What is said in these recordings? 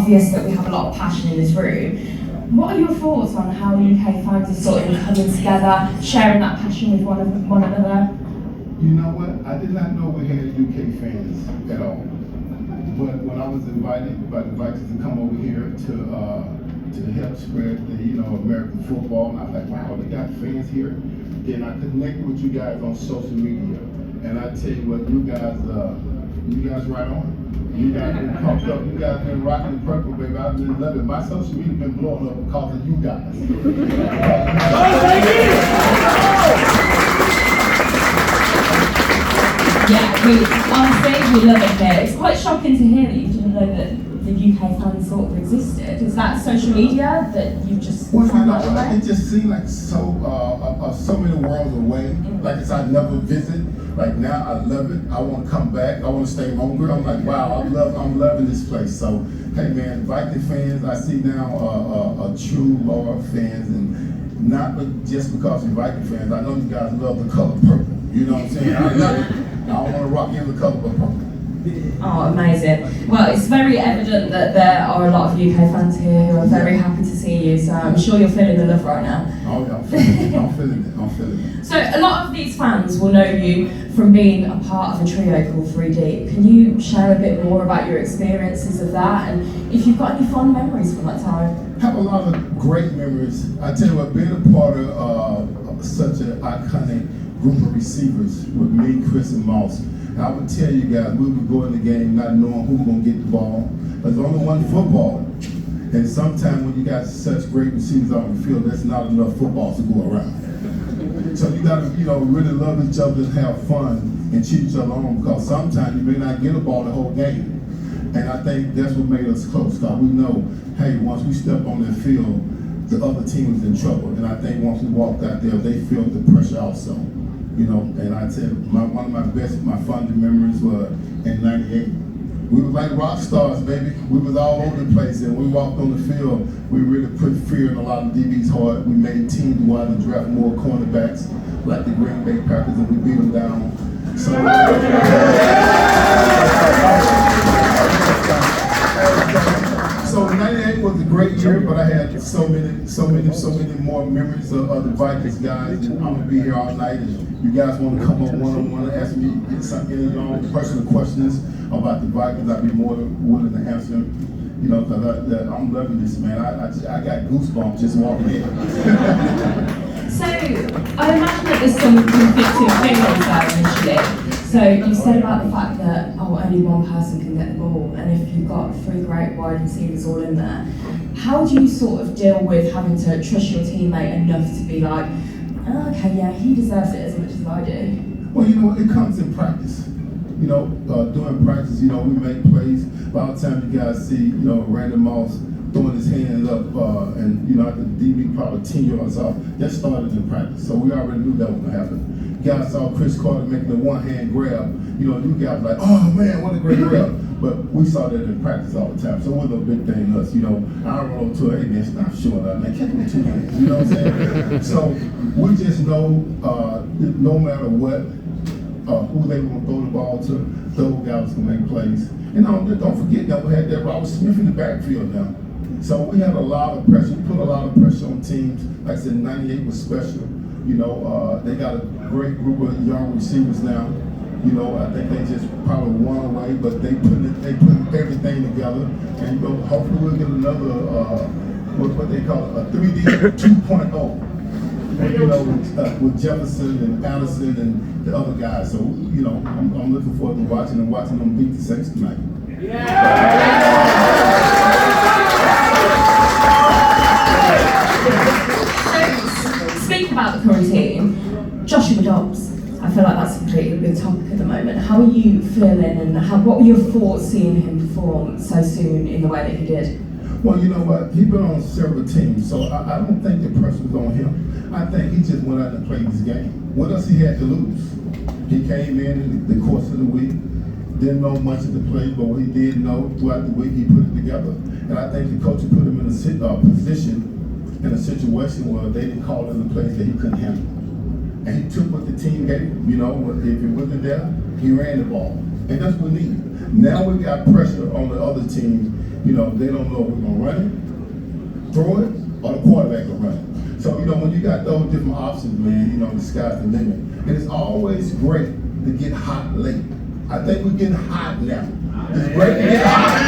obvious that we have a lot of passion in this room. What are your thoughts on how UK fans are sort of coming together, sharing that passion with one another? You know what? I did not know we had UK fans at all. But when I was invited by the Vikings to come over here to help spread the American football, and I was like, wow, they got fans here. Then I connected with you guys on social media, and I tell you what, you guys right on. You guys been pumped up. You guys been rocking the purple, baby. I've been loving it. My social media been blowing up because of you guys. Yeah, on stage we love it here. It's quite shocking to hear that you didn't know that the UK fans sort of existed. Is that social media that you just found out about? It just seemed like so many worlds away. Like it's I never visit. Like now I love it. I want to come back. I want to stay longer. I'm like, wow, I'm loving this place. So hey man, Viking fans, I see now a true loyal fans, and not just because you're Viking fans. I know you guys love the color purple. You know what I'm saying? I love it. I don't want to rock in the color purple. Oh, amazing. Well, it's very evident that there are a lot of UK fans here who are very happy to see you, so I'm sure you're feeling the love right now. Oh yeah, I'm feeling it. So a lot of these fans will know you from being a part of a trio called 3D. Can you share a bit more about your experiences of that, and if you've got any fond memories from that time? I have a lot of great memories. I tell you what, being a part of such an iconic group of receivers with me, Chris, and Moss, I would tell you guys, we would go in the game not knowing who was going to get the ball. There's only one football. And sometimes when you got such great receivers on the field, there's not enough footballs to go around. So you got to, really love each other and have fun and cheer each other on, because sometimes you may not get a ball the whole game. And I think that's what made us close, because we know, hey, once we step on the field, the other team is in trouble. And I think once we walked out there, they feel the pressure also. And I tell you, one of my fondest memories were in '98. We were like rock stars, baby. We was all over the place, and we walked on the field. We really put fear in a lot of DB's heart. We made teams go out and draft more cornerbacks, like the Green Bay Packers, and we beat them down. So '98 was a great year, but I had so many more memories of the Vikings guys. And I'm gonna be here all night. And you guys want to come on one-on-one and ask me any personal questions about the Vikings, I'd be more than willing to answer. Because I'm loving this, man. I got goosebumps just walking in. So I imagine that there's some conflicting feelings there initially. So you said about the fact that only one person can get the ball, and if you've got 3 great wide receivers all in there, how do you sort of deal with having to trust your teammate enough to be like, okay, yeah, he deserves it as much as I do? Well, it comes in practice. During practice, we make plays. By the time you guys see, Randy Moss throwing his hands up, and after the DB probably 10 yards off, that started in practice. So we already knew that was gonna happen. You guys saw Chris Carter making the one-hand grab. You guys were like, oh man, what a great grab. But we saw that in practice all the time. So it wasn't a big thing to us. I roll to it, hey man, stop showing up, man, catch me 2 hands. You know what I'm saying? So we just know, no matter what, who they were going to throw the ball to, those guys can make plays. And don't forget that we had that Robert Smith in the backfield now. So we had a lot of pressure. We put a lot of pressure on teams. Like I said, '98 was special. They got a great group of young receivers now. I think they just probably won away, but they put everything together. And hopefully we'll get another what they call a 3D 2.0. With Jefferson and Allison and the other guys. So, I'm looking forward to watching them beat the Saints tonight. So, speaking about the current team, Joshua Dobbs, I feel like that's a completely big topic at the moment. How are you feeling, and what were your thoughts seeing him perform so soon in the way that he did? Well, you know what? He's been on several teams, so I don't think the pressure was on him. I think he just went out and played his game. What else he had to lose? He came in the course of the week, didn't know much of the play, but what he did know throughout the week, he put it together. And I think the coach put him in a position, in a situation where they didn't call him the plays that he couldn't handle. And he took what the team gave him. If it wasn't there, he ran the ball. And that's what we need. Now we got pressure on the other teams, You know, they don't know if we're gonna run it, throw it, or the quarterback will run it. So, you know, when you got those different options, man, you know, the sky's the limit. And it's always great to get hot late. I think we're getting hot now. It's great to get hot.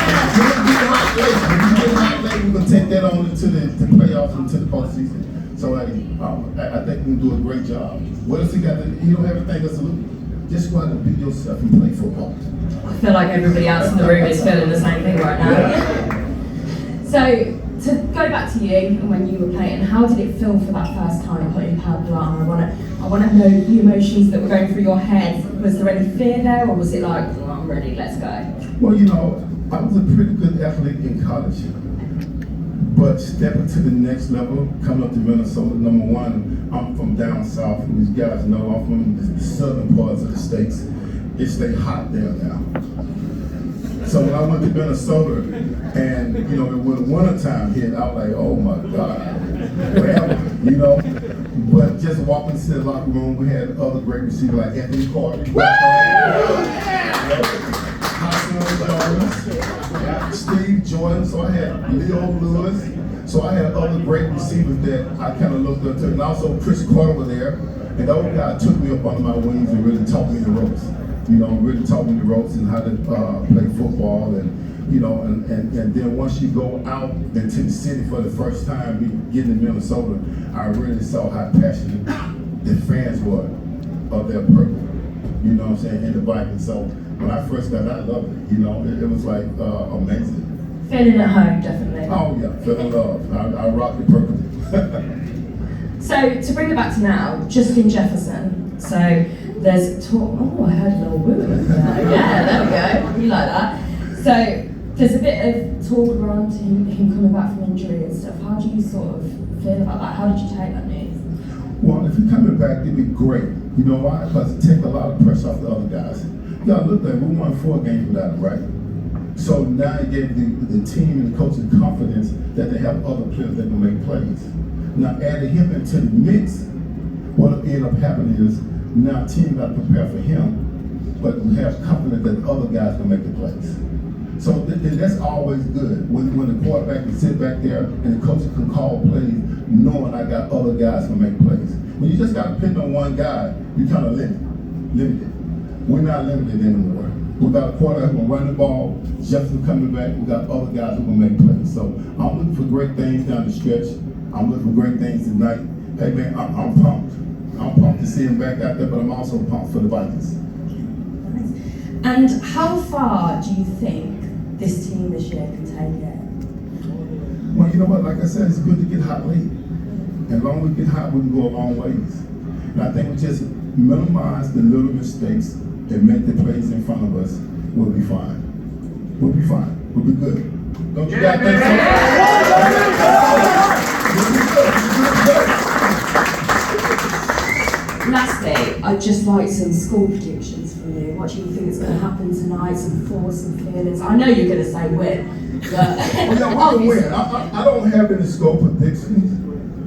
It's good to get hot late. When you get hot late, we're going to take that on into the playoffs, into the postseason. So, I think we can do a great job. What else you got? You don't have anything else to look. Just go out and be yourself and play football. I feel like everybody else in the room is feeling the same thing right now. So, to go back to you and when you were playing, how did it feel for that first time putting palpable on? I want to know the emotions that were going through your head. Was there any fear there, or was it like, oh, I'm ready, let's go? Well, you know, I was a pretty good athlete in college, but stepping to the next level, coming up to Minnesota, number one, I'm from down south. These guys know I'm from the southern parts of the states. It stay hot there now. So when I went to Minnesota, and you know, when wintertime hit, I was like, oh my God, whatever, you know. But just walking into the locker room, we had other great receivers like Anthony Carter, Steve Jordan, so I had Leo Lewis, so I had other great receivers that I kind of looked up to, and also Chris Carter was there, and those guys took me up under my wings and really taught me the ropes. You know, really taught me the ropes and how to play football, and you know, and then once you go out into the city for the first time, getting to Minnesota, I really saw how passionate the fans were of their purple. You know what I'm saying? In the Vikings. So when I first got out, I loved it. You know, it was like amazing. Feeling at home, definitely. Oh yeah, feeling love. I rock the purple. So to bring it back to now, Justin Jefferson. So there's talk. Oh, I heard a little woo. Yeah, there we go. You like that? So there's a bit of talk around him coming back from injury and stuff. How do you sort of feel about that? How did you take that news? Well, if he's coming back, it'd be great. You know why? Because it takes a lot of pressure off the other guys. Y'all look like we won 4 games without him, right? So now it gave the team and the coaching confidence that they have other players that can make plays. Now adding him into the mix, what ended up happening is now team got to prepare for him, but we have confidence that the other guys can make the plays. So that's always good when the quarterback can sit back there and the coach can call plays, knowing I got other guys who make plays. When you just got to depend on one guy, you kind of limited. We're not limited anymore. We got a quarterback who can run the ball, Jefferson coming back, we got other guys who can make plays. So I'm looking for great things down the stretch. I'm looking for great things tonight. Hey man, I'm pumped. I'm pumped to see him back out there, but I'm also pumped for the Vikings. And how far do you think this team this year can take it? Well, you know what? Like I said, it's good to get hot late. And as long as we get hot, we can go a long ways. And I think we just minimize the little mistakes and make the plays in front of us. We'll be fine. We'll be fine. We'll be good. Don't you guys think so? Lastly, I'd just like some SKOL predictions from you. What do you think is going to happen tonight? Some thoughts and feelings. I know you're going to say win, but we're going to win. I don't have any SKOL predictions,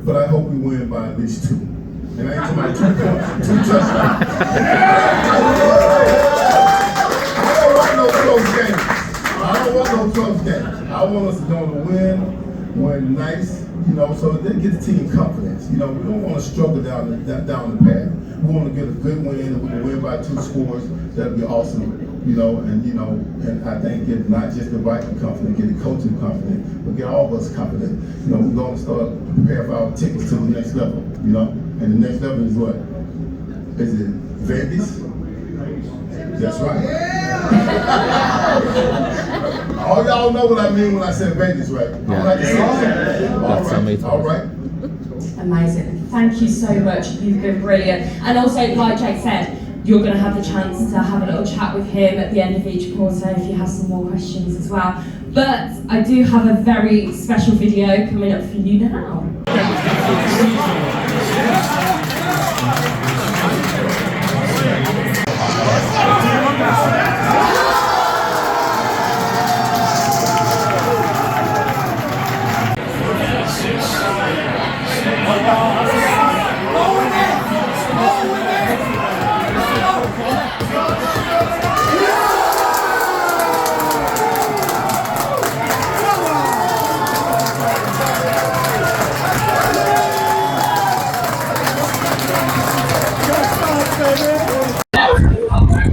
but I hope we win by at least 2. And I ain't talking about 2 touchdowns. I don't want no close games. I want us to go to win nice. You know, so they get the team confidence. You know, we don't want to struggle down the path. We want to get a good win, and we can win by 2 scores. That'd be awesome. And I think get not just the Viking confident, get the coaching confident, but get all of us confident. You know, we're going to start prepare for our tickets to the next level. You know, and the next level is what? Is it Vegas? That's right. All y'all know what I mean when I said Vegas, right? Yeah. All right. Amazing. Thank you so much. You've been brilliant. And also, like Jake said, you're going to have the chance to have a little chat with him at the end of each quarter if you have some more questions as well. But I do have a very special video coming up for you now.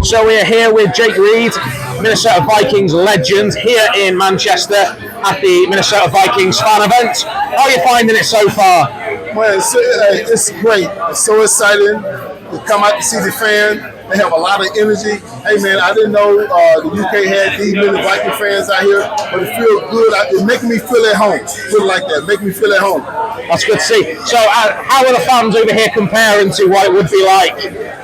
So we're here with Jake Reed, Minnesota Vikings legend, here in Manchester at the Minnesota Vikings fan event. How are you finding it so far? Well, it's great. It's so exciting to come out to see the fans. They have a lot of energy. Hey man, I didn't know the UK had these many Viking fans out here, but it feels good. It's making me feel at home. Put it like that, make me feel at home. That's good to see. So how are the fans over here comparing to what it would be like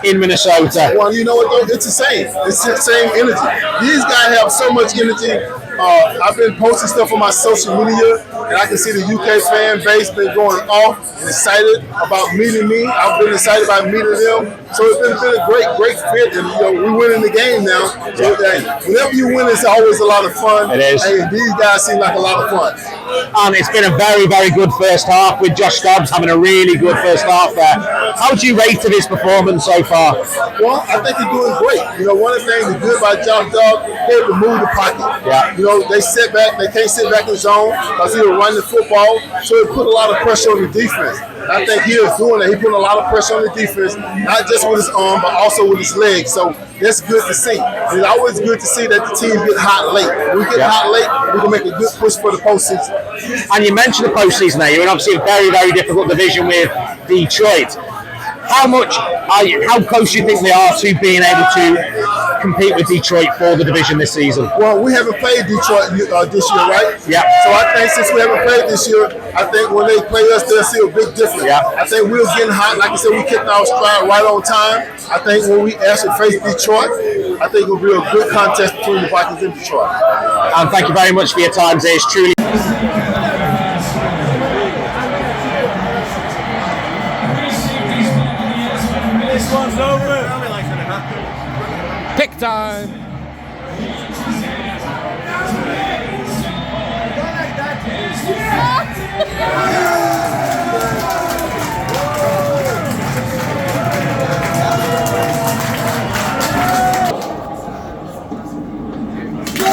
in Minnesota? Well, you know what though? It's the same. It's the same energy. These guys have so much energy. I've been posting stuff on my social media, and I can see the UK fan base been going off and excited about meeting me. I've been excited about meeting them. So it's been a great fit, and we're winning the game now. So whenever you win, it's always a lot of fun. It is. Hey, these guys seem like a lot of fun. And it's been a very good first half with Josh Dobbs having a really good first half there. How would you rate his performance so far? Well, I think he's doing great. One of the things that's good about Josh Dobbs, they're able to move the pocket. Yeah. They sit back, they can't sit back in zone because he was running the football, so it put a lot of pressure on the defense. I think he is doing that. He put a lot of pressure on the defense, not just with his arm, but also with his legs. So that's good to see. It's always good to see that the team get hot late. When we get hot late, we can make a good push for the postseason. And you mentioned the postseason there. You're in obviously a very difficult division with Detroit. How close do you think they are to being able to compete with Detroit for the division this season? Well, we haven't played Detroit this year, right? Yeah. So I think since we haven't played this year, I think when they play us, they'll see a big difference. Yeah. I think we're getting hot. Like I said, we kicked our stride right on time. I think when we actually face Detroit, I think it'll be a good contest between the Vikings and Detroit. And thank you very much for your time today. It's truly... This one's over. Pick time. Go!